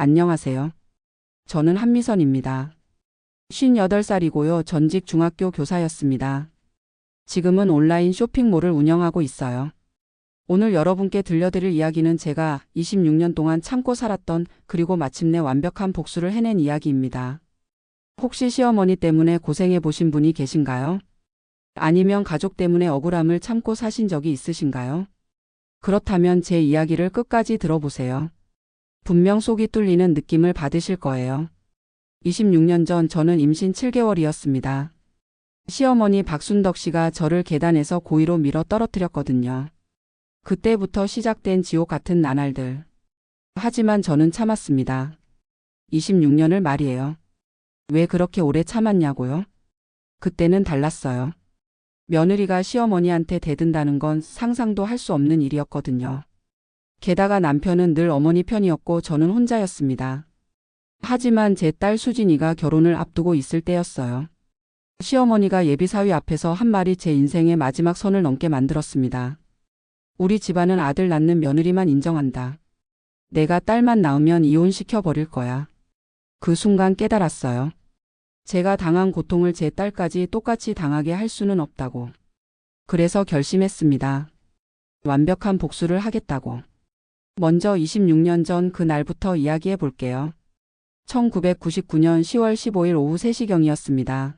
안녕하세요. 저는 한미선입니다. 58살이고요. 전직 중학교 교사였습니다. 지금은 온라인 쇼핑몰을 운영하고 있어요. 오늘 여러분께 들려드릴 이야기는 제가 26년 동안 참고 살았던 그리고 마침내 완벽한 복수를 해낸 이야기입니다. 혹시 시어머니 때문에 고생해 보신 분이 계신가요? 아니면 가족 때문에 억울함을 참고 사신 적이 있으신가요? 그렇다면 제 이야기를 끝까지 들어보세요. 분명 속이 뚫리는 느낌을 받으실 거예요. 26년 전 저는 임신 7개월이었습니다. 시어머니 박순덕 씨가 저를 계단에서 고의로 밀어 떨어뜨렸거든요. 그때부터 시작된 지옥 같은 나날들. 하지만 저는 참았습니다. 26년을 말이에요. 왜 그렇게 오래 참았냐고요? 그때는 달랐어요. 며느리가 시어머니한테 대든다는 건 상상도 할 수 없는 일이었거든요. 게다가 남편은 늘 어머니 편이었고 저는 혼자였습니다. 하지만 제 딸 수진이가 결혼을 앞두고 있을 때였어요. 시어머니가 예비사위 앞에서 한 말이 제 인생의 마지막 선을 넘게 만들었습니다. 우리 집안은 아들 낳는 며느리만 인정한다. 내가 딸만 낳으면 이혼시켜버릴 거야. 그 순간 깨달았어요. 제가 당한 고통을 제 딸까지 똑같이 당하게 할 수는 없다고. 그래서 결심했습니다. 완벽한 복수를 하겠다고. 먼저 26년 전 그날부터 이야기해 볼게요. 1999년 10월 15일 오후 3시경이었습니다.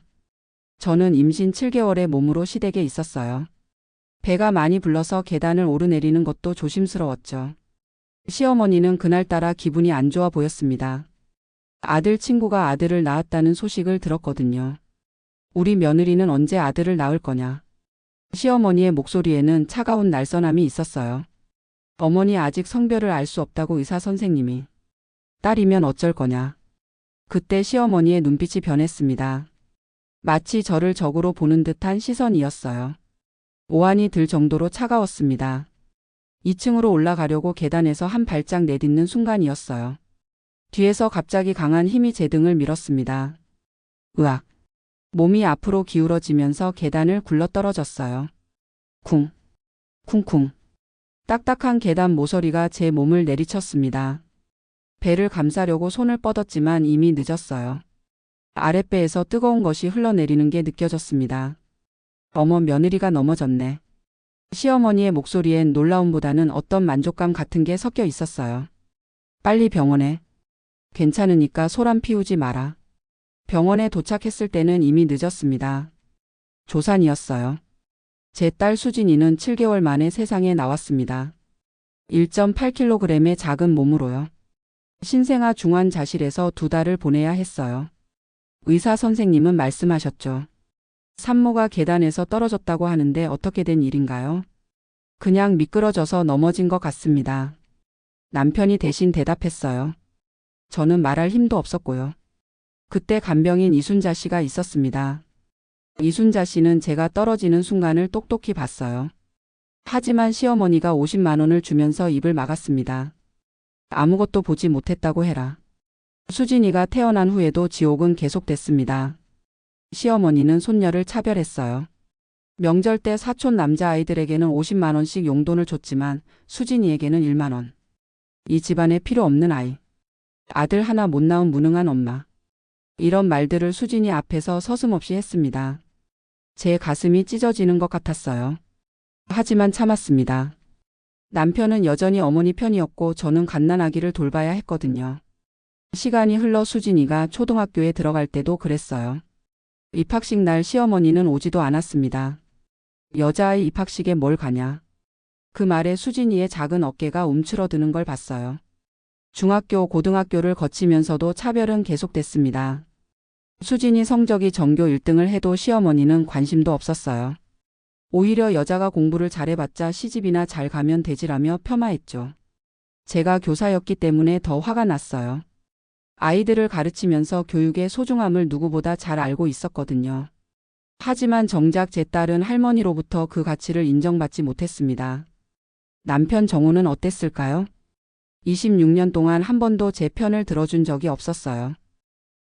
저는 임신 7개월의 몸으로 시댁에 있었어요. 배가 많이 불러서 계단을 오르내리는 것도 조심스러웠죠. 시어머니는 그날따라 기분이 안 좋아 보였습니다. 아들 친구가 아들을 낳았다는 소식을 들었거든요. 우리 며느리는 언제 아들을 낳을 거냐. 시어머니의 목소리에는 차가운 날선함이 있었어요. 어머니 아직 성별을 알 수 없다고 의사 선생님이. 딸이면 어쩔 거냐. 그때 시어머니의 눈빛이 변했습니다. 마치 저를 적으로 보는 듯한 시선이었어요. 오한이 들 정도로 차가웠습니다. 2층으로 올라가려고 계단에서 한 발짝 내딛는 순간이었어요. 뒤에서 갑자기 강한 힘이 제 등을 밀었습니다. 으악. 몸이 앞으로 기울어지면서 계단을 굴러떨어졌어요. 쿵. 쿵쿵. 딱딱한 계단 모서리가 제 몸을 내리쳤습니다. 배를 감싸려고 손을 뻗었지만 이미 늦었어요. 아랫배에서 뜨거운 것이 흘러내리는 게 느껴졌습니다. 어머, 며느리가 넘어졌네. 시어머니의 목소리엔 놀라움보다는 어떤 만족감 같은 게 섞여 있었어요. 빨리 병원에. 괜찮으니까 소란 피우지 마라. 병원에 도착했을 때는 이미 늦었습니다. 조산이었어요. 제 딸 수진이는 7개월 만에 세상에 나왔습니다. 1.8kg의 작은 몸으로요. 신생아 중환자실에서 2달을 보내야 했어요. 의사 선생님은 말씀하셨죠. 산모가 계단에서 떨어졌다고 하는데 어떻게 된 일인가요? 그냥 미끄러져서 넘어진 것 같습니다. 남편이 대신 대답했어요. 저는 말할 힘도 없었고요. 그때 간병인 이순자 씨가 있었습니다. 이순자 씨는 제가 떨어지는 순간을 똑똑히 봤어요. 하지만 시어머니가 50만 원을 주면서 입을 막았습니다. 아무것도 보지 못했다고 해라. 수진이가 태어난 후에도 지옥은 계속됐습니다. 시어머니는 손녀를 차별했어요. 명절 때 사촌 남자아이들에게는 50만 원씩 용돈을 줬지만 수진이에게는 1만 원. 이 집안에 필요 없는 아이. 아들 하나 못 낳은 무능한 엄마. 이런 말들을 수진이 앞에서 서슴없이 했습니다. 제 가슴이 찢어지는 것 같았어요. 하지만 참았습니다. 남편은 여전히 어머니 편이었고 저는 갓난아기를 돌봐야 했거든요. 시간이 흘러 수진이가 초등학교에 들어갈 때도 그랬어요. 입학식 날 시어머니는 오지도 않았습니다. 여자아이 입학식에 뭘 가냐. 그 말에 수진이의 작은 어깨가 움츠러드는 걸 봤어요. 중학교, 고등학교를 거치면서도 차별은 계속됐습니다. 수진이 성적이 전교 1등을 해도 시어머니는 관심도 없었어요. 오히려 여자가 공부를 잘해봤자 시집이나 잘 가면 되지라며 폄하했죠. 제가 교사였기 때문에 더 화가 났어요. 아이들을 가르치면서 교육의 소중함을 누구보다 잘 알고 있었거든요. 하지만 정작 제 딸은 할머니로부터 그 가치를 인정받지 못했습니다. 남편 정우는 어땠을까요? 26년 동안 한 번도 제 편을 들어준 적이 없었어요.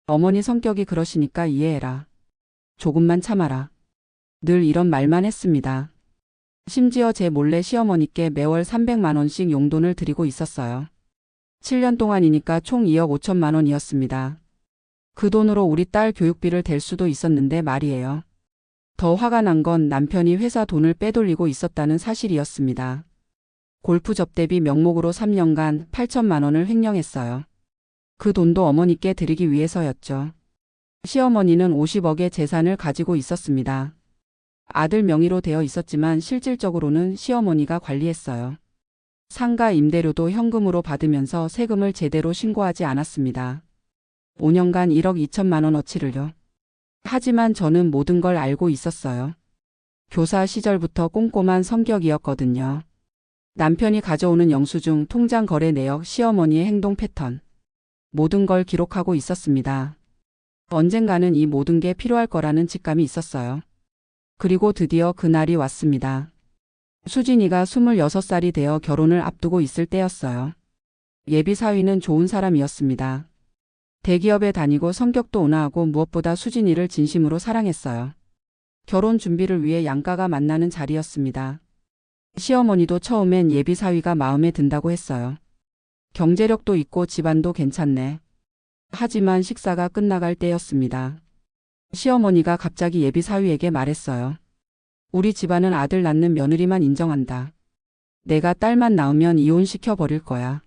어머니 성격이 그러시니까 이해해라. 조금만 참아라. 늘 이런 말만 했습니다. 심지어 제 몰래 시어머니께 매월 300만 원씩 용돈을 드리고 있었어요. 7년 동안이니까 총 2억 5천만 원이었습니다. 그 돈으로 우리 딸 교육비를 댈 수도 있었는데 말이에요. 더 화가 난 건 남편이 회사 돈을 빼돌리고 있었다는 사실이었습니다. 골프 접대비 명목으로 3년간 8천만 원을 횡령했어요. 그 돈도 어머니께 드리기 위해서였죠. 시어머니는 50억의 재산을 가지고 있었습니다. 아들 명의로 되어 있었지만 실질적으로는 시어머니가 관리했어요. 상가 임대료도 현금으로 받으면서 세금을 제대로 신고하지 않았습니다. 5년간 1억 2천만 원어치를요. 하지만 저는 모든 걸 알고 있었어요. 교사 시절부터 꼼꼼한 성격이었거든요. 남편이 가져오는 영수증, 통장 거래 내역, 시어머니의 행동 패턴. 모든 걸 기록하고 있었습니다. 언젠가는 이 모든 게 필요할 거라는 직감이 있었어요. 그리고 드디어 그날이 왔습니다. 수진이가 26살이 되어 결혼을 앞두고 있을 때였어요. 예비 사위는 좋은 사람이었습니다. 대기업에 다니고 성격도 온화하고 무엇보다 수진이를 진심으로 사랑했어요. 결혼 준비를 위해 양가가 만나는 자리였습니다. 시어머니도 처음엔 예비 사위가 마음에 든다고 했어요. 경제력도 있고 집안도 괜찮네. 하지만 식사가 끝나갈 때였습니다. 시어머니가 갑자기 예비 사위에게 말했어요. 우리 집안은 아들 낳는 며느리만 인정한다. 내가 딸만 낳으면 이혼시켜 버릴 거야.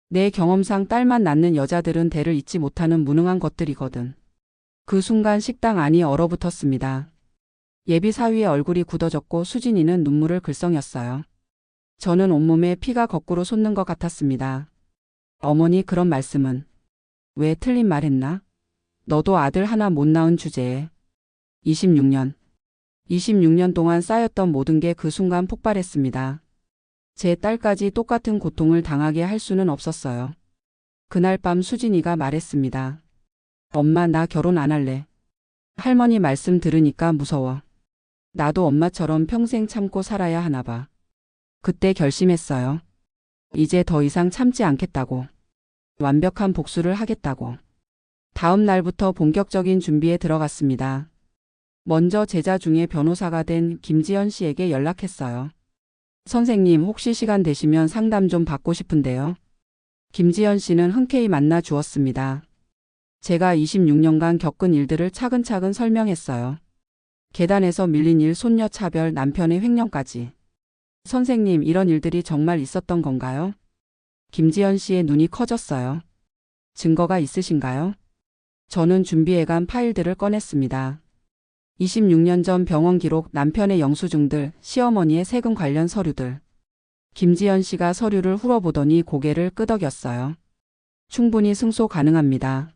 내 경험상 딸만 낳는 여자들은 대를 잇지 못하는 무능한 것들이거든. 그 순간 식당 안이 얼어붙었습니다. 예비 사위의 얼굴이 굳어졌고 수진이는 눈물을 글썽였어요. 저는 온몸에 피가 거꾸로 솟는 것 같았습니다. 어머니 그런 말씀은. 왜 틀린 말 했나? 너도 아들 하나 못 낳은 주제에. 26년 동안 쌓였던 모든 게 그 순간 폭발했습니다. 제 딸까지 똑같은 고통을 당하게 할 수는 없었어요. 그날 밤 수진이가 말했습니다. 엄마 나 결혼 안 할래. 할머니 말씀 들으니까 무서워. 나도 엄마처럼 평생 참고 살아야 하나 봐. 그때 결심했어요. 이제 더 이상 참지 않겠다고. 완벽한 복수를 하겠다고. 다음 날부터 본격적인 준비에 들어갔습니다. 먼저 제자 중에 변호사가 된 김지연 씨에게 연락했어요. 선생님 혹시 시간 되시면 상담 좀 받고 싶은데요. 김지연 씨는 흔쾌히 만나 주었습니다. 제가 26년간 겪은 일들을 차근차근 설명했어요. 계단에서 밀린 일, 손녀 차별, 남편의 횡령까지. 선생님 이런 일들이 정말 있었던 건가요? 김지연 씨의 눈이 커졌어요. 증거가 있으신가요? 저는 준비해간 파일들을 꺼냈습니다. 26년 전 병원 기록, 남편의 영수증들, 시어머니의 세금 관련 서류들. 김지연 씨가 서류를 훑어보더니 고개를 끄덕였어요. 충분히 승소 가능합니다.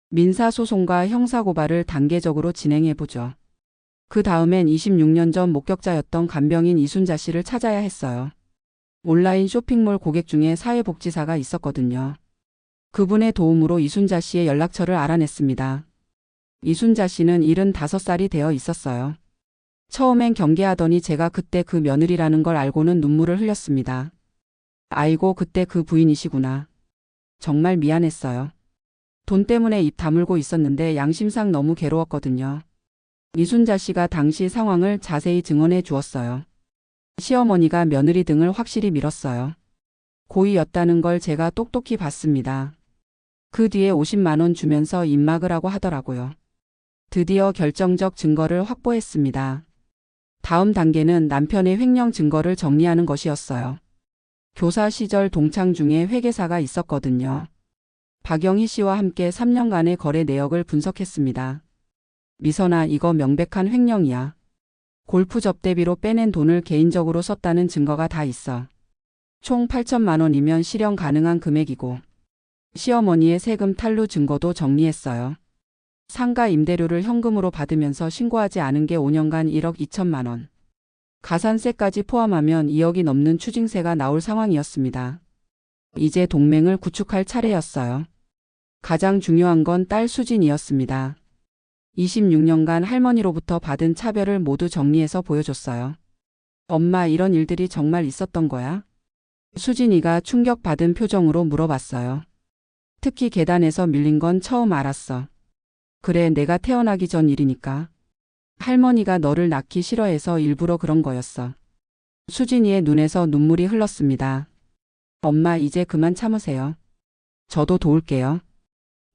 민사소송과 형사고발을 단계적으로 진행해보죠. 그 다음엔 26년 전 목격자였던 간병인 이순자 씨를 찾아야 했어요. 온라인 쇼핑몰 고객 중에 사회복지사가 있었거든요. 그분의 도움으로 이순자 씨의 연락처를 알아냈습니다. 이순자 씨는 75살이 되어 있었어요. 처음엔 경계하더니 제가 그때 그 며느리라는 걸 알고는 눈물을 흘렸습니다. 아이고 그때 그 부인이시구나. 정말 미안했어요. 돈 때문에 입 다물고 있었는데 양심상 너무 괴로웠거든요. 이순자 씨가 당시 상황을 자세히 증언해 주었어요. 시어머니가 며느리 등을 확실히 밀었어요. 고의였다는 걸 제가 똑똑히 봤습니다. 그 뒤에 50만 원 주면서 입 막으라고 하더라고요. 드디어 결정적 증거를 확보했습니다. 다음 단계는 남편의 횡령 증거를 정리하는 것이었어요. 교사 시절 동창 중에 회계사가 있었거든요. 박영희 씨와 함께 3년간의 거래 내역을 분석했습니다. 미선아 이거 명백한 횡령이야. 골프 접대비로 빼낸 돈을 개인적으로 썼다는 증거가 다 있어. 총 8천만 원이면 실형 가능한 금액이고 시어머니의 세금 탈루 증거도 정리했어요. 상가 임대료를 현금으로 받으면서 신고하지 않은 게 5년간 1억 2천만 원. 가산세까지 포함하면 2억이 넘는 추징세가 나올 상황이었습니다. 이제 동맹을 구축할 차례였어요. 가장 중요한 건 딸 수진이었습니다. 26년간 할머니로부터 받은 차별을 모두 정리해서 보여줬어요. 엄마 이런 일들이 정말 있었던 거야? 수진이가 충격받은 표정으로 물어봤어요. 특히 계단에서 밀린 건 처음 알았어. 그래 내가 태어나기 전 일이니까. 할머니가 너를 낳기 싫어해서 일부러 그런 거였어. 수진이의 눈에서 눈물이 흘렀습니다. 엄마 이제 그만 참으세요. 저도 도울게요.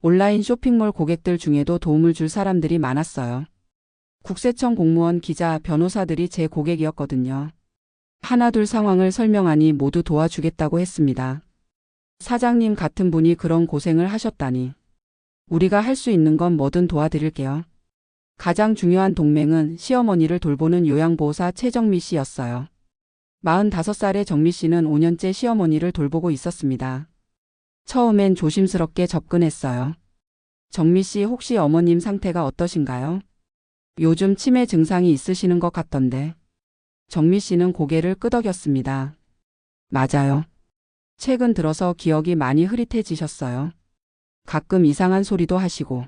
온라인 쇼핑몰 고객들 중에도 도움을 줄 사람들이 많았어요. 국세청 공무원, 기자, 변호사들이 제 고객이었거든요. 하나둘 상황을 설명하니 모두 도와주겠다고 했습니다. 사장님 같은 분이 그런 고생을 하셨다니. 우리가 할 수 있는 건 뭐든 도와드릴게요. 가장 중요한 동맹은 시어머니를 돌보는 요양보호사 최정미 씨였어요. 45살의 정미 씨는 5년째 시어머니를 돌보고 있었습니다. 처음엔 조심스럽게 접근했어요. 정미 씨, 혹시 어머님 상태가 어떠신가요? 요즘 치매 증상이 있으시는 것 같던데. 정미 씨는 고개를 끄덕였습니다. 맞아요. 최근 들어서 기억이 많이 흐릿해지셨어요. 가끔 이상한 소리도 하시고.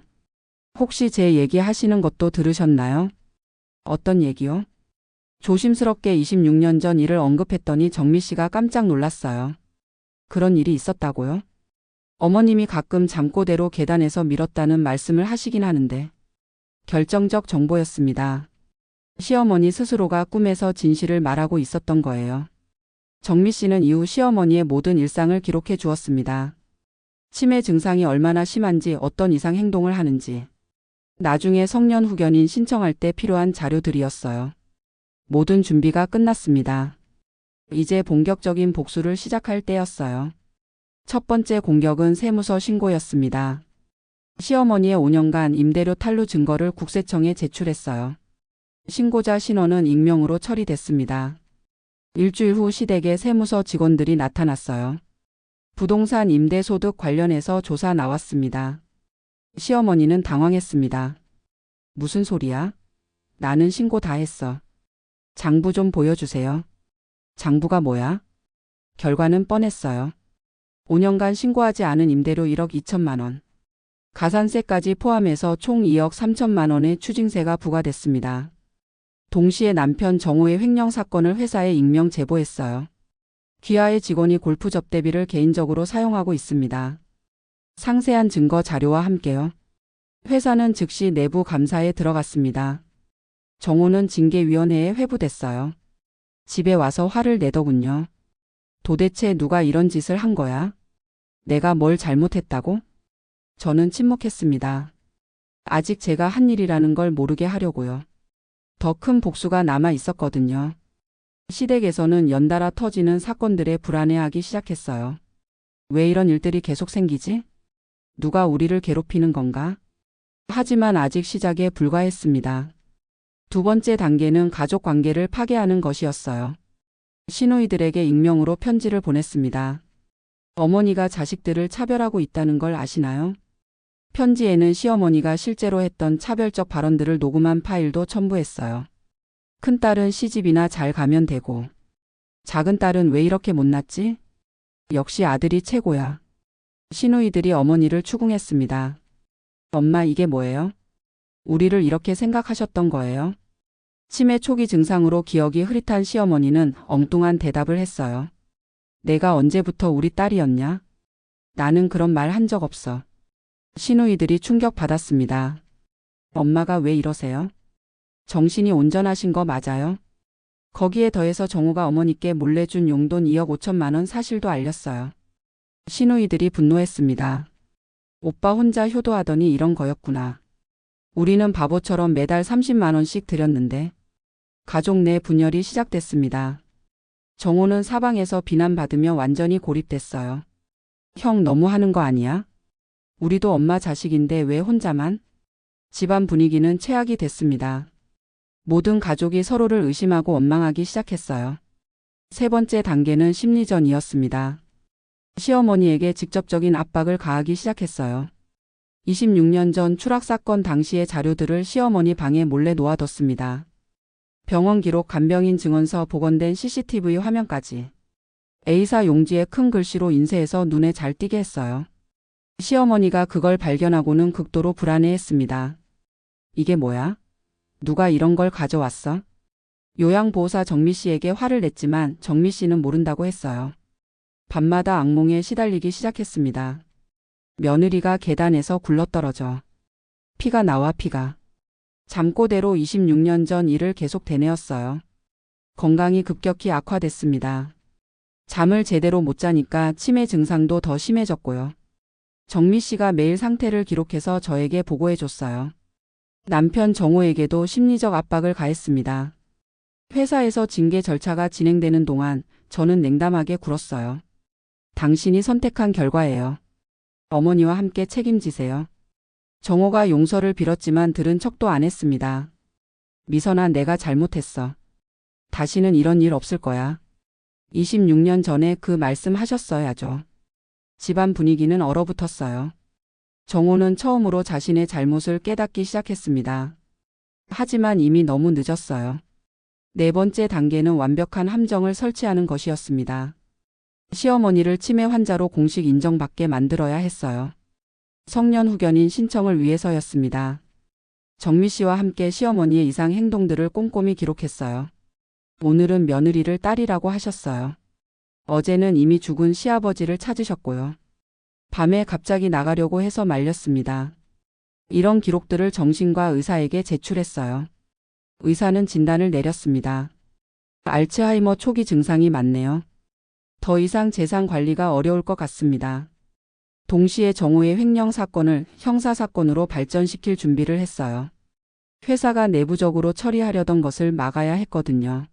혹시 제 얘기 하시는 것도 들으셨나요? 어떤 얘기요? 조심스럽게 26년 전 일을 언급했더니 정미 씨가 깜짝 놀랐어요. 그런 일이 있었다고요? 어머님이 가끔 잠꼬대로 계단에서 밀었다는 말씀을 하시긴 하는데. 결정적 정보였습니다. 시어머니 스스로가 꿈에서 진실을 말하고 있었던 거예요. 정미 씨는 이후 시어머니의 모든 일상을 기록해 주었습니다. 치매 증상이 얼마나 심한지, 어떤 이상 행동을 하는지. 나중에 성년 후견인 신청할 때 필요한 자료들이었어요. 모든 준비가 끝났습니다. 이제 본격적인 복수를 시작할 때였어요. 첫 번째 공격은 세무서 신고였습니다. 시어머니의 5년간 임대료 탈루 증거를 국세청에 제출했어요. 신고자 신원은 익명으로 처리됐습니다. 일주일 후 시댁에 세무서 직원들이 나타났어요. 부동산 임대소득 관련해서 조사 나왔습니다. 시어머니는 당황했습니다. 무슨 소리야? 나는 신고 다 했어. 장부 좀 보여주세요. 장부가 뭐야? 결과는 뻔했어요. 5년간 신고하지 않은 임대료 1억 2천만 원. 가산세까지 포함해서 총 2억 3천만 원의 추징세가 부과됐습니다. 동시에 남편 정호의 횡령 사건을 회사에 익명 제보했어요. 귀하의 직원이 골프 접대비를 개인적으로 사용하고 있습니다. 상세한 증거 자료와 함께요. 회사는 즉시 내부 감사에 들어갔습니다. 정호는 징계위원회에 회부됐어요. 집에 와서 화를 내더군요. 도대체 누가 이런 짓을 한 거야? 내가 뭘 잘못했다고? 저는 침묵했습니다. 아직 제가 한 일이라는 걸 모르게 하려고요. 더 큰 복수가 남아 있었거든요. 시댁에서는 연달아 터지는 사건들에 불안해하기 시작했어요. 왜 이런 일들이 계속 생기지? 누가 우리를 괴롭히는 건가? 하지만 아직 시작에 불과했습니다. 두 번째 단계는 가족 관계를 파괴하는 것이었어요. 시누이들에게 익명으로 편지를 보냈습니다. 어머니가 자식들을 차별하고 있다는 걸 아시나요? 편지에는 시어머니가 실제로 했던 차별적 발언들을 녹음한 파일도 첨부했어요. 큰딸은 시집이나 잘 가면 되고, 작은 딸은 왜 이렇게 못났지? 역시 아들이 최고야. 시누이들이 어머니를 추궁했습니다. 엄마, 이게 뭐예요? 우리를 이렇게 생각하셨던 거예요? 치매 초기 증상으로 기억이 흐릿한 시어머니는 엉뚱한 대답을 했어요. 내가 언제부터 우리 딸이었냐? 나는 그런 말 한 적 없어. 시누이들이 충격받았습니다. 엄마가 왜 이러세요? 정신이 온전하신 거 맞아요? 거기에 더해서 정호가 어머니께 몰래 준 용돈 2억 5천만 원 사실도 알렸어요. 시누이들이 분노했습니다. 오빠 혼자 효도하더니 이런 거였구나. 우리는 바보처럼 매달 30만 원씩 드렸는데. 가족 내 분열이 시작됐습니다. 정호는 사방에서 비난받으며 완전히 고립됐어요. 형 너무 하는 거 아니야? 우리도 엄마 자식인데 왜 혼자만? 집안 분위기는 최악이 됐습니다. 모든 가족이 서로를 의심하고 원망하기 시작했어요. 세 번째 단계는 심리전이었습니다. 시어머니에게 직접적인 압박을 가하기 시작했어요. 26년 전 추락 사건 당시의 자료들을 시어머니 방에 몰래 놓아뒀습니다. 병원 기록, 간병인 증언서, 복원된 CCTV 화면까지. A사 용지에 큰 글씨로 인쇄해서 눈에 잘 띄게 했어요. 시어머니가 그걸 발견하고는 극도로 불안해했습니다. 이게 뭐야? 누가 이런 걸 가져왔어? 요양보호사 정미 씨에게 화를 냈지만 정미 씨는 모른다고 했어요. 밤마다 악몽에 시달리기 시작했습니다. 며느리가 계단에서 굴러떨어져. 피가 나와 피가. 잠꼬대로 26년 전 일을 계속 되뇌었어요. 건강이 급격히 악화됐습니다. 잠을 제대로 못 자니까 치매 증상도 더 심해졌고요. 정미 씨가 매일 상태를 기록해서 저에게 보고해 줬어요. 남편 정호에게도 심리적 압박을 가했습니다. 회사에서 징계 절차가 진행되는 동안 저는 냉담하게 굴었어요. 당신이 선택한 결과예요. 어머니와 함께 책임지세요. 정호가 용서를 빌었지만 들은 척도 안 했습니다. 미선아, 내가 잘못했어. 다시는 이런 일 없을 거야. 26년 전에 그 말씀 하셨어야죠. 집안 분위기는 얼어붙었어요. 정호는 처음으로 자신의 잘못을 깨닫기 시작했습니다. 하지만 이미 너무 늦었어요. 네 번째 단계는 완벽한 함정을 설치하는 것이었습니다. 시어머니를 치매 환자로 공식 인정받게 만들어야 했어요. 성년 후견인 신청을 위해서였습니다. 정미 씨와 함께 시어머니의 이상 행동들을 꼼꼼히 기록했어요. 오늘은 며느리를 딸이라고 하셨어요. 어제는 이미 죽은 시아버지를 찾으셨고요. 밤에 갑자기 나가려고 해서 말렸습니다. 이런 기록들을 정신과 의사에게 제출했어요. 의사는 진단을 내렸습니다. 알츠하이머 초기 증상이 많네요. 더 이상 재산 관리가 어려울 것 같습니다. 동시에 정호의 횡령 사건을 형사사건으로 발전시킬 준비를 했어요. 회사가 내부적으로 처리하려던 것을 막아야 했거든요.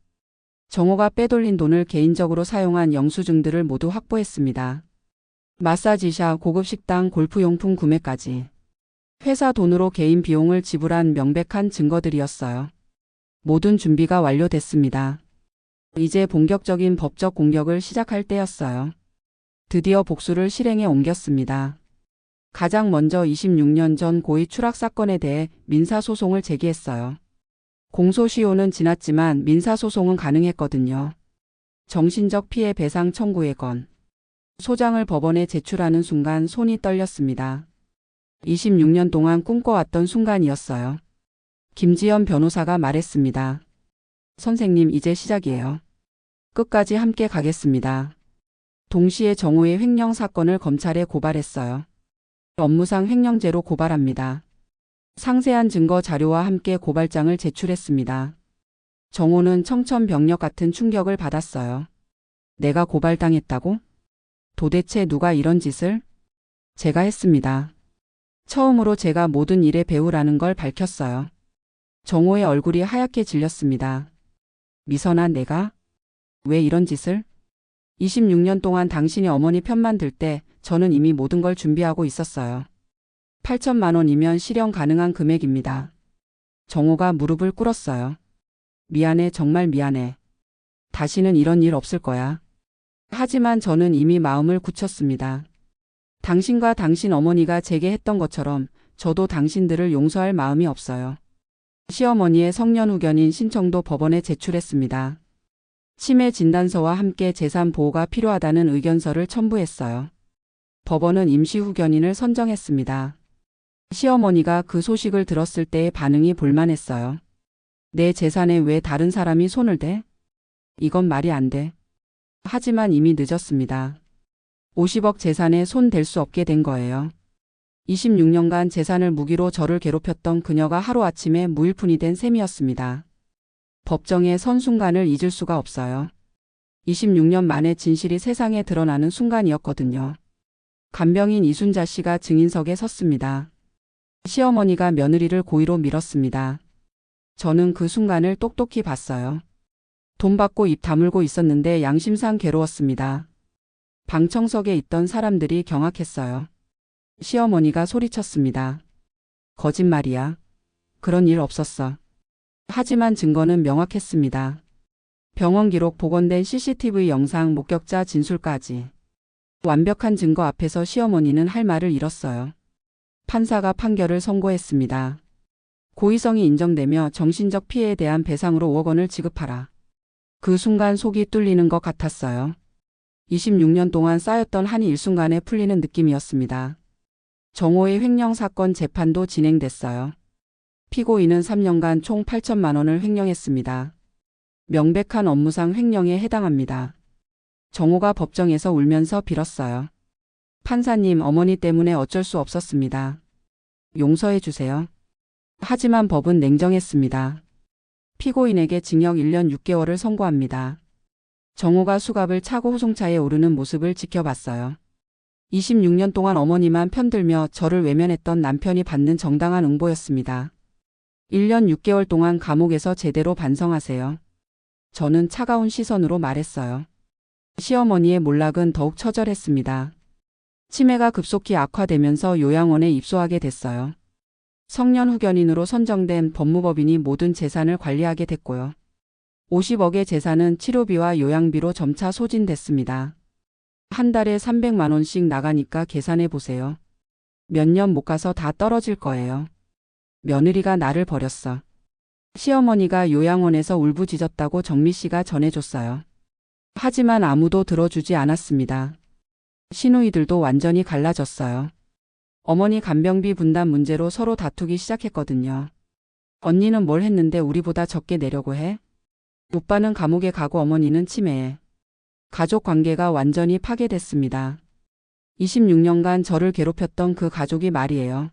정호가 빼돌린 돈을 개인적으로 사용한 영수증들을 모두 확보했습니다. 마사지샵, 고급 식당, 골프용품 구매까지. 회사 돈으로 개인 비용을 지불한 명백한 증거들이었어요. 모든 준비가 완료됐습니다. 이제 본격적인 법적 공격을 시작할 때였어요. 드디어 복수를 실행에 옮겼습니다. 가장 먼저 26년 전 고의 추락 사건에 대해 민사소송을 제기했어요. 공소시효는 지났지만 민사소송은 가능했거든요. 정신적 피해 배상 청구의 건. 소장을 법원에 제출하는 순간 손이 떨렸습니다. 26년 동안 꿈꿔왔던 순간이었어요. 김지연 변호사가 말했습니다. 선생님, 이제 시작이에요. 끝까지 함께 가겠습니다. 동시에 정호의 횡령 사건을 검찰에 고발했어요. 업무상 횡령죄로 고발합니다. 상세한 증거 자료와 함께 고발장을 제출했습니다. 정호는 청천벽력 같은 충격을 받았어요. 내가 고발당했다고? 도대체 누가 이런 짓을? 제가 했습니다. 처음으로 제가 모든 일의 배우라는 걸 밝혔어요. 정호의 얼굴이 하얗게 질렸습니다. 미선아, 내가? 왜 이런 짓을? 26년 동안 당신이 어머니 편만 들 때 저는 이미 모든 걸 준비하고 있었어요. 8천만 원이면 실현 가능한 금액입니다. 정호가 무릎을 꿇었어요. 미안해, 정말 미안해. 다시는 이런 일 없을 거야. 하지만 저는 이미 마음을 굳혔습니다. 당신과 당신 어머니가 제게 했던 것처럼 저도 당신들을 용서할 마음이 없어요. 시어머니의 성년 후견인 신청도 법원에 제출했습니다. 치매 진단서와 함께 재산 보호가 필요하다는 의견서를 첨부했어요. 법원은 임시 후견인을 선정했습니다. 시어머니가 그 소식을 들었을 때의 반응이 볼만했어요. 내 재산에 왜 다른 사람이 손을 대? 이건 말이 안 돼. 하지만 이미 늦었습니다. 50억 재산에 손 댈 수 없게 된 거예요. 26년간 재산을 무기로 저를 괴롭혔던 그녀가 하루아침에 무일푼이 된 셈이었습니다. 법정에 선 순간을 잊을 수가 없어요. 26년 만에 진실이 세상에 드러나는 순간이었거든요. 간병인 이순자 씨가 증인석에 섰습니다. 시어머니가 며느리를 고의로 밀었습니다. 저는 그 순간을 똑똑히 봤어요. 돈 받고 입 다물고 있었는데 양심상 괴로웠습니다. 방청석에 있던 사람들이 경악했어요. 시어머니가 소리쳤습니다. 거짓말이야. 그런 일 없었어. 하지만 증거는 명확했습니다. 병원 기록, 복원된 CCTV 영상, 목격자 진술까지. 완벽한 증거 앞에서 시어머니는 할 말을 잃었어요. 판사가 판결을 선고했습니다. 고의성이 인정되며 정신적 피해에 대한 배상으로 5억 원을 지급하라. 그 순간 속이 뚫리는 것 같았어요. 26년 동안 쌓였던 한이 일순간에 풀리는 느낌이었습니다. 정호의 횡령 사건 재판도 진행됐어요. 피고인은 3년간 총 8천만 원을 횡령했습니다. 명백한 업무상 횡령에 해당합니다. 정호가 법정에서 울면서 빌었어요. 판사님, 어머니 때문에 어쩔 수 없었습니다. 용서해 주세요. 하지만 법은 냉정했습니다. 피고인에게 징역 1년 6개월을 선고합니다. 정호가 수갑을 차고 호송차에 오르는 모습을 지켜봤어요. 26년 동안 어머니만 편들며 저를 외면했던 남편이 받는 정당한 응보였습니다. 1년 6개월 동안 감옥에서 제대로 반성하세요. 저는 차가운 시선으로 말했어요. 시어머니의 몰락은 더욱 처절했습니다. 치매가 급속히 악화되면서 요양원에 입소하게 됐어요. 성년 후견인으로 선정된 법무법인이 모든 재산을 관리하게 됐고요. 50억의 재산은 치료비와 요양비로 점차 소진됐습니다. 한 달에 300만 원씩 나가니까 계산해 보세요. 몇 년 못 가서 다 떨어질 거예요. 며느리가 나를 버렸어. 시어머니가 요양원에서 울부짖었다고 정미 씨가 전해줬어요. 하지만 아무도 들어주지 않았습니다. 시누이들도 완전히 갈라졌어요. 어머니 간병비 분담 문제로 서로 다투기 시작했거든요. 언니는 뭘 했는데 우리보다 적게 내려고 해? 오빠는 감옥에 가고 어머니는 치매에. 가족 관계가 완전히 파괴됐습니다. 26년간 저를 괴롭혔던 그 가족이 말이에요.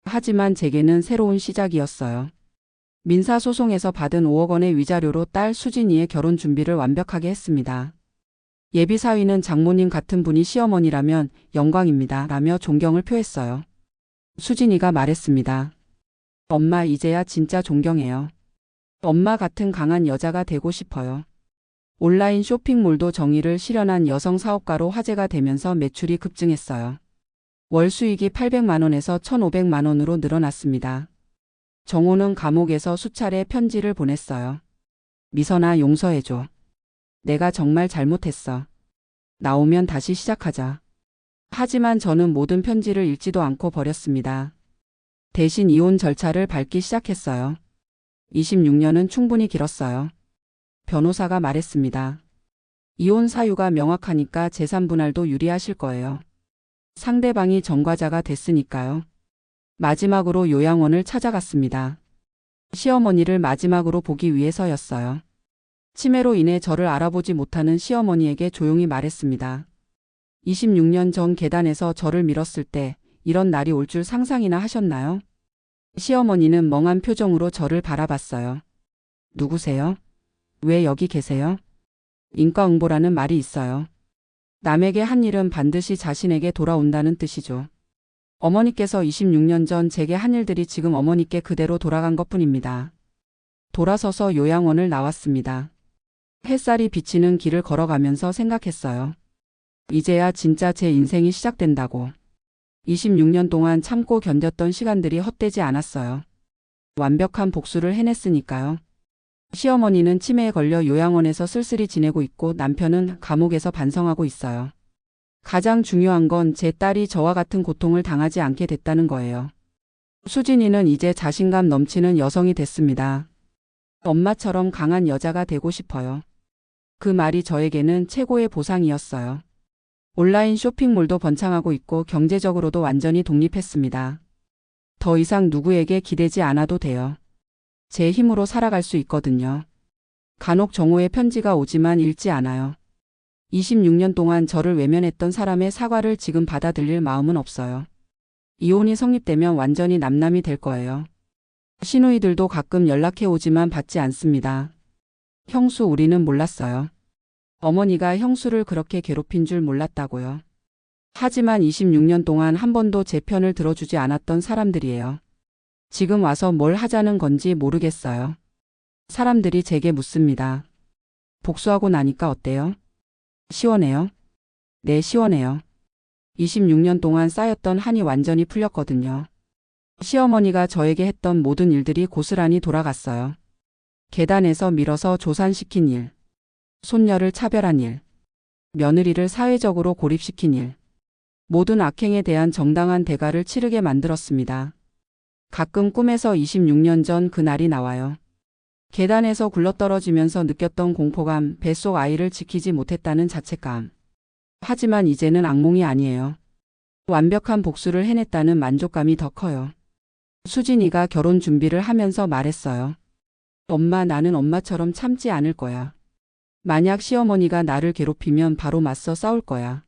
하지만 제게는 새로운 시작이었어요. 민사소송에서 받은 5억 원의 위자료로 딸 수진이의 결혼 준비를 완벽하게 했습니다. 예비사위는 장모님 같은 분이 시어머니라면 영광입니다. 라며 존경을 표했어요. 수진이가 말했습니다. 엄마 이제야 진짜 존경해요. 엄마 같은 강한 여자가 되고 싶어요. 온라인 쇼핑몰도 정의를 실현한 여성 사업가로 화제가 되면서 매출이 급증했어요. 월 수익이 800만 원에서 1,500만 원으로 늘어났습니다. 정호는 감옥에서 수차례 편지를 보냈어요. 미선아 용서해줘. 내가 정말 잘못했어. 나오면 다시 시작하자. 하지만 저는 모든 편지를 읽지도 않고 버렸습니다. 대신 이혼 절차를 밟기 시작했어요. 26년은 충분히 길었어요. 변호사가 말했습니다. 이혼 사유가 명확하니까 재산 분할도 유리하실 거예요. 상대방이 전과자가 됐으니까요. 마지막으로 요양원을 찾아갔습니다. 시어머니를 마지막으로 보기 위해서였어요. 치매로 인해 저를 알아보지 못하는 시어머니에게 조용히 말했습니다. 26년 전 계단에서 저를 밀었을 때 이런 날이 올 줄 상상이나 하셨나요? 시어머니는 멍한 표정으로 저를 바라봤어요. 누구세요? 왜 여기 계세요? 인과응보라는 말이 있어요. 남에게 한 일은 반드시 자신에게 돌아온다는 뜻이죠. 어머니께서 26년 전 제게 한 일들이 지금 어머니께 그대로 돌아간 것뿐입니다. 돌아서서 요양원을 나왔습니다. 햇살이 비치는 길을 걸어가면서 생각했어요. 이제야 진짜 제 인생이 시작된다고. 26년 동안 참고 견뎠던 시간들이 헛되지 않았어요. 완벽한 복수를 해냈으니까요. 시어머니는 치매에 걸려 요양원에서 쓸쓸히 지내고 있고 남편은 감옥에서 반성하고 있어요. 가장 중요한 건 제 딸이 저와 같은 고통을 당하지 않게 됐다는 거예요. 수진이는 이제 자신감 넘치는 여성이 됐습니다. 엄마처럼 강한 여자가 되고 싶어요. 그 말이 저에게는 최고의 보상이었어요. 온라인 쇼핑몰도 번창하고 있고 경제적으로도 완전히 독립했습니다. 더 이상 누구에게 기대지 않아도 돼요. 제 힘으로 살아갈 수 있거든요. 간혹 정호의 편지가 오지만 읽지 않아요. 26년 동안 저를 외면했던 사람의 사과를 지금 받아들일 마음은 없어요. 이혼이 성립되면 완전히 남남이 될 거예요. 시누이들도 가끔 연락해 오지만 받지 않습니다. 형수 우리는 몰랐어요. 어머니가 형수를 그렇게 괴롭힌 줄 몰랐다고요. 하지만 26년 동안 한 번도 제 편을 들어주지 않았던 사람들이에요. 지금 와서 뭘 하자는 건지 모르겠어요. 사람들이 제게 묻습니다. 복수하고 나니까 어때요? 시원해요? 네, 시원해요. 26년 동안 쌓였던 한이 완전히 풀렸거든요. 시어머니가 저에게 했던 모든 일들이 고스란히 돌아갔어요. 계단에서 밀어서 조산시킨 일, 손녀를 차별한 일, 며느리를 사회적으로 고립시킨 일, 모든 악행에 대한 정당한 대가를 치르게 만들었습니다. 가끔 꿈에서 26년 전 그 날이 나와요. 계단에서 굴러떨어지면서 느꼈던 공포감, 뱃속 아이를 지키지 못했다는 자책감. 하지만 이제는 악몽이 아니에요. 완벽한 복수를 해냈다는 만족감이 더 커요. 수진이가 결혼 준비를 하면서 말했어요. 엄마, 나는 엄마처럼 참지 않을 거야. 만약 시어머니가 나를 괴롭히면 바로 맞서 싸울 거야.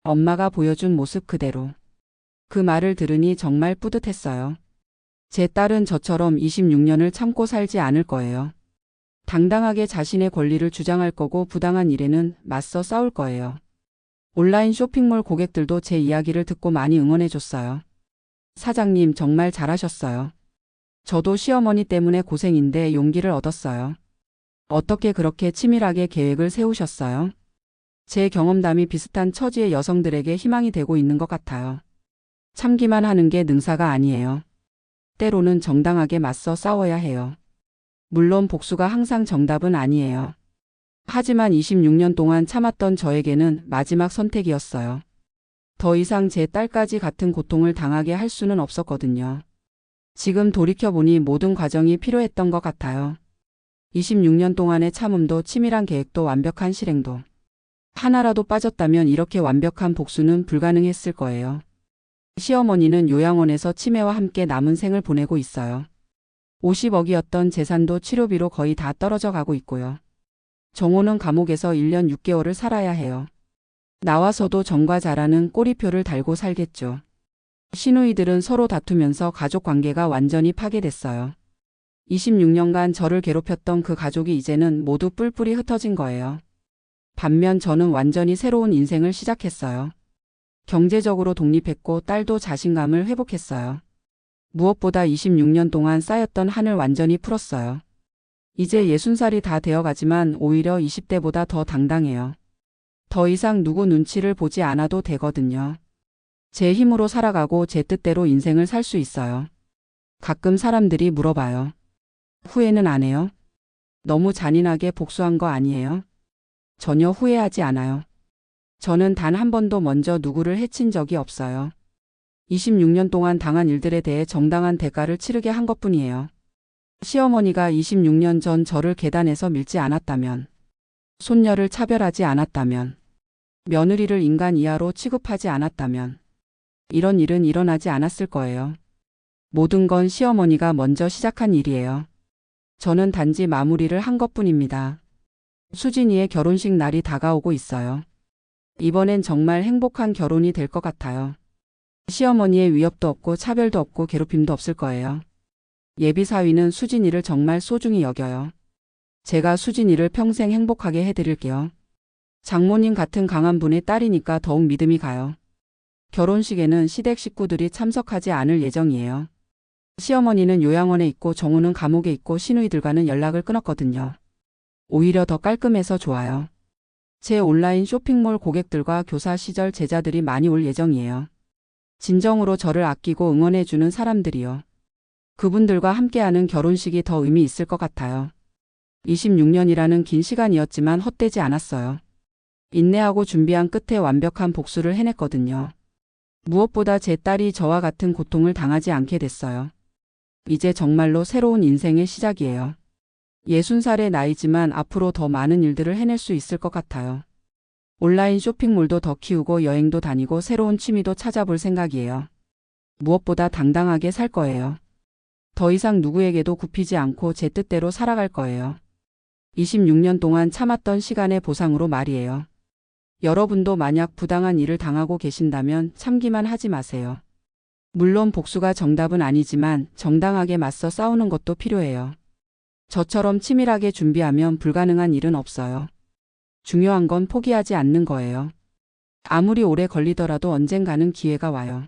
엄마가 보여준 모습 그대로. 그 말을 들으니 정말 뿌듯했어요. 제 딸은 저처럼 26년을 참고 살지 않을 거예요. 당당하게 자신의 권리를 주장할 거고 부당한 일에는 맞서 싸울 거예요. 온라인 쇼핑몰 고객들도 제 이야기를 듣고 많이 응원해줬어요. 사장님 정말 잘하셨어요. 저도 시어머니 때문에 고생인데 용기를 얻었어요. 어떻게 그렇게 치밀하게 계획을 세우셨어요? 제 경험담이 비슷한 처지의 여성들에게 희망이 되고 있는 것 같아요. 참기만 하는 게 능사가 아니에요. 때로는 정당하게 맞서 싸워야 해요. 물론 복수가 항상 정답은 아니에요. 하지만 26년 동안 참았던 저에게는 마지막 선택이었어요. 더 이상 제 딸까지 같은 고통을 당하게 할 수는 없었거든요. 지금 돌이켜보니 모든 과정이 필요했던 것 같아요. 26년 동안의 참음도 치밀한 계획도 완벽한 실행도. 하나라도 빠졌다면 이렇게 완벽한 복수는 불가능했을 거예요. 시어머니는 요양원에서 치매와 함께 남은 생을 보내고 있어요. 50억이었던 재산도 치료비로 거의 다 떨어져 가고 있고요. 정호는 감옥에서 1년 6개월을 살아야 해요. 나와서도 정과 자라는 꼬리표를 달고 살겠죠. 시누이들은 서로 다투면서 가족 관계가 완전히 파괴됐어요. 26년간 저를 괴롭혔던 그 가족이 이제는 모두 뿔뿔이 흩어진 거예요. 반면 저는 완전히 새로운 인생을 시작했어요. 경제적으로 독립했고 딸도 자신감을 회복했어요. 무엇보다 26년 동안 쌓였던 한을 완전히 풀었어요. 이제 60살이 다 되어가지만 오히려 20대보다 더 당당해요. 더 이상 누구 눈치를 보지 않아도 되거든요. 제 힘으로 살아가고 제 뜻대로 인생을 살 수 있어요. 가끔 사람들이 물어봐요. 후회는 안 해요? 너무 잔인하게 복수한 거 아니에요? 전혀 후회하지 않아요. 저는 단 한 번도 먼저 누구를 해친 적이 없어요. 26년 동안 당한 일들에 대해 정당한 대가를 치르게 한 것뿐이에요. 시어머니가 26년 전 저를 계단에서 밀지 않았다면, 손녀를 차별하지 않았다면, 며느리를 인간 이하로 취급하지 않았다면, 이런 일은 일어나지 않았을 거예요. 모든 건 시어머니가 먼저 시작한 일이에요. 저는 단지 마무리를 한 것뿐입니다. 수진이의 결혼식 날이 다가오고 있어요. 이번엔 정말 행복한 결혼이 될 것 같아요. 시어머니의 위협도 없고 차별도 없고 괴롭힘도 없을 거예요. 예비 사위는 수진이를 정말 소중히 여겨요. 제가 수진이를 평생 행복하게 해드릴게요. 장모님 같은 강한 분의 딸이니까 더욱 믿음이 가요. 결혼식에는 시댁 식구들이 참석하지 않을 예정이에요. 시어머니는 요양원에 있고 정우는 감옥에 있고 시누이들과는 연락을 끊었거든요. 오히려 더 깔끔해서 좋아요. 제 온라인 쇼핑몰 고객들과 교사 시절 제자들이 많이 올 예정이에요. 진정으로 저를 아끼고 응원해주는 사람들이요. 그분들과 함께하는 결혼식이 더 의미 있을 것 같아요. 26년이라는 긴 시간이었지만 헛되지 않았어요. 인내하고 준비한 끝에 완벽한 복수를 해냈거든요. 무엇보다 제 딸이 저와 같은 고통을 당하지 않게 됐어요. 이제 정말로 새로운 인생의 시작이에요. 60살의 나이지만 앞으로 더 많은 일들을 해낼 수 있을 것 같아요. 온라인 쇼핑몰도 더 키우고 여행도 다니고 새로운 취미도 찾아볼 생각이에요. 무엇보다 당당하게 살 거예요. 더 이상 누구에게도 굽히지 않고 제 뜻대로 살아갈 거예요. 26년 동안 참았던 시간의 보상으로 말이에요. 여러분도 만약 부당한 일을 당하고 계신다면 참기만 하지 마세요. 물론 복수가 정답은 아니지만 정당하게 맞서 싸우는 것도 필요해요. 저처럼 치밀하게 준비하면 불가능한 일은 없어요. 중요한 건 포기하지 않는 거예요. 아무리 오래 걸리더라도 언젠가는 기회가 와요.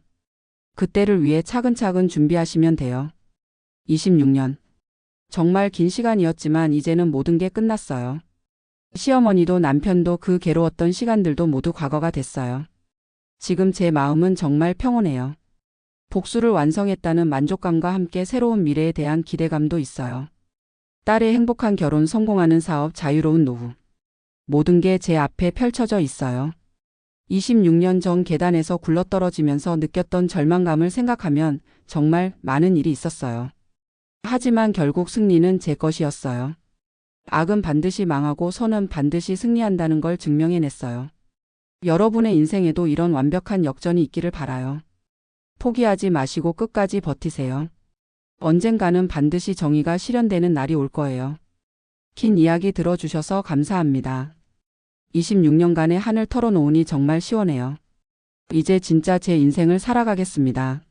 그때를 위해 차근차근 준비하시면 돼요. 26년. 정말 긴 시간이었지만 이제는 모든 게 끝났어요. 시어머니도 남편도 그 괴로웠던 시간들도 모두 과거가 됐어요. 지금 제 마음은 정말 평온해요. 복수를 완성했다는 만족감과 함께 새로운 미래에 대한 기대감도 있어요. 딸의 행복한 결혼, 성공하는 사업, 자유로운 노후. 모든 게 제 앞에 펼쳐져 있어요. 26년 전 계단에서 굴러떨어지면서 느꼈던 절망감을 생각하면 정말 많은 일이 있었어요. 하지만 결국 승리는 제 것이었어요. 악은 반드시 망하고 선은 반드시 승리한다는 걸 증명해냈어요. 여러분의 인생에도 이런 완벽한 역전이 있기를 바라요. 포기하지 마시고 끝까지 버티세요. 언젠가는 반드시 정의가 실현되는 날이 올 거예요. 긴 이야기 들어주셔서 감사합니다. 26년간의 한을 털어놓으니 정말 시원해요. 이제 진짜 제 인생을 살아가겠습니다.